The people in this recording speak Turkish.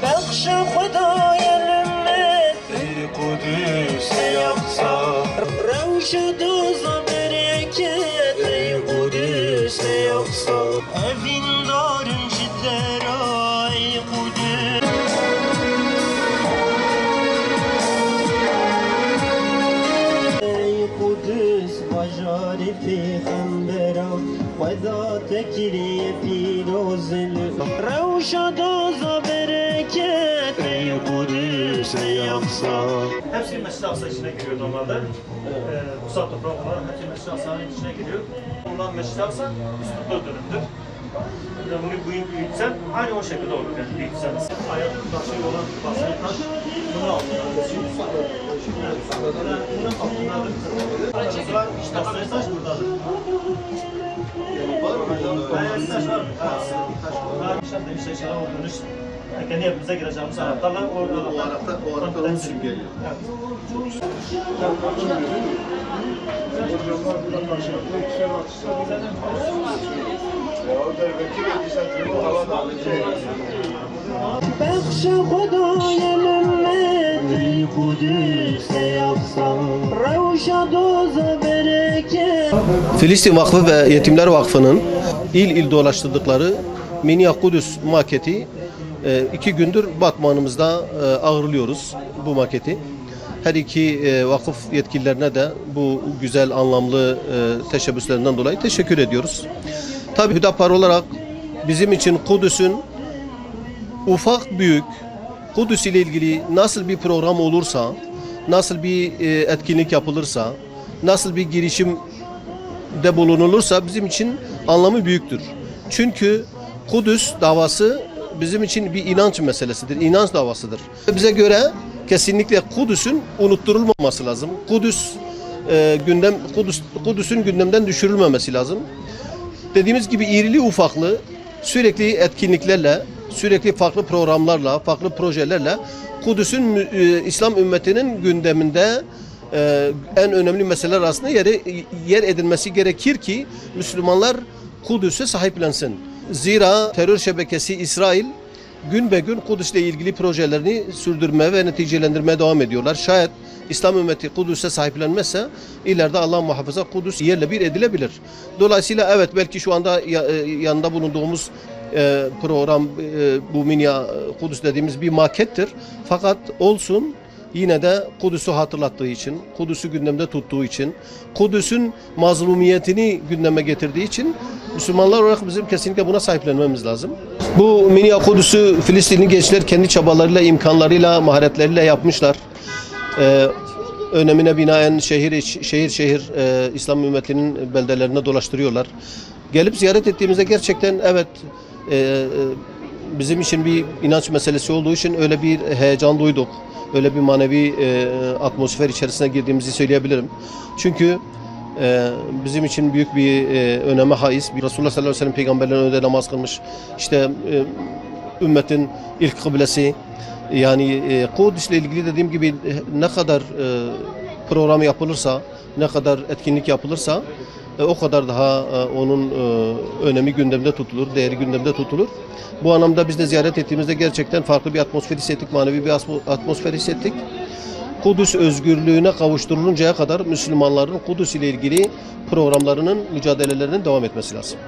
بخش خدای لمت ای قدوس یقصا روش دوز برکت ای قدوس یقصا evin darın cidlera ey قدوس ey قدوس بجاری پیغمبرا خدا تکریه پیروزل روش دوز bereket ey Kudüs ey Aksa. Hepsi Mescid-i Aksa içine giriyor normalde. Kutsal toprak olarak hepsi Mescid-i Aksa'nın içine giriyor. Ondan Mescid-i Aksa üstünde dönümdür. Bunu büyütsen aynı o şekilde olur yani büyütseniz. Ayak taşı olan basın taş bunun altında. Bunun altındadır. Basın taş buradadır. Bayağı taş var mı? İnşallah işte inşallah olduğunu kendi evimize gireceğimiz anahtarlar orada. O anahtar onun için geliyor. بخش خدای لمت ای قدوس یقصا روش دوز bereket. Filistin Vakfı ve Yetimler Vakfı'nın il dolaştırdıkları Minya Kudüs maketi 2 gündür Batman'ımızda ağırlıyoruz bu maketi. Her iki vakıf yetkililerine de bu güzel anlamlı teşebbüslerinden dolayı teşekkür ediyoruz. Tabii Hüdapar olarak bizim için Kudüs'ün ufak büyük Kudüs ile ilgili nasıl bir program olursa, nasıl bir etkinlik yapılırsa, nasıl bir girişimde bulunulursa bizim için anlamı büyüktür. Çünkü Kudüs davası bizim için bir inanç meselesidir, inanç davasıdır. Bize göre kesinlikle Kudüs'ün unutturulmaması lazım. Kudüs'ün gündemden düşürülmemesi lazım. Dediğimiz gibi irili ufaklı sürekli etkinliklerle, sürekli farklı programlarla, farklı projelerle Kudüs'ün İslam ümmetinin gündeminde en önemli meseleler arasında yer edilmesi gerekir ki Müslümanlar Kudüs'e sahiplensin. Zira terör şebekesi İsrail gün be gün Kudüs'le ilgili projelerini sürdürmeye ve neticelendirmeye devam ediyorlar. Şayet İslam ümmeti Kudüs'e sahiplenmezse ileride Allah muhafaza Kudüs yerle bir edilebilir. Dolayısıyla evet belki şu anda yanında bulunduğumuz program bu Minya Kudüs dediğimiz bir makettir. Fakat olsun yine de Kudüs'ü hatırlattığı için, Kudüs'ü gündemde tuttuğu için, Kudüs'ün mazlumiyetini gündeme getirdiği için Müslümanlar olarak bizim kesinlikle buna sahiplenmemiz lazım. Bu Minya Kudüs'ü Filistinli gençler kendi çabalarıyla, imkanlarıyla, maharetleriyle yapmışlar. Önemine binaen şehir İslam ümmetinin beldelerine dolaştırıyorlar. Gelip ziyaret ettiğimizde gerçekten evet bizim için bir inanç meselesi olduğu için öyle bir heyecan duyduk. Öyle bir manevi atmosfer içerisine girdiğimizi söyleyebilirim. Çünkü bizim için büyük bir öneme haiz. Resulullah sallallahu aleyhi ve sellem peygamberlerin önünde namaz kılmış. İşte ümmetin ilk kıblesi. Yani Kudüs'le ilgili dediğim gibi ne kadar program yapılırsa, ne kadar etkinlik yapılırsa o kadar daha onun önemi gündemde tutulur, değeri gündemde tutulur. Bu anlamda biz de ziyaret ettiğimizde gerçekten farklı bir atmosfer hissettik, manevi bir atmosfer hissettik. Kudüs özgürlüğüne kavuşturuluncaya kadar Müslümanların Kudüs ile ilgili programlarının, mücadelelerinin devam etmesi lazım.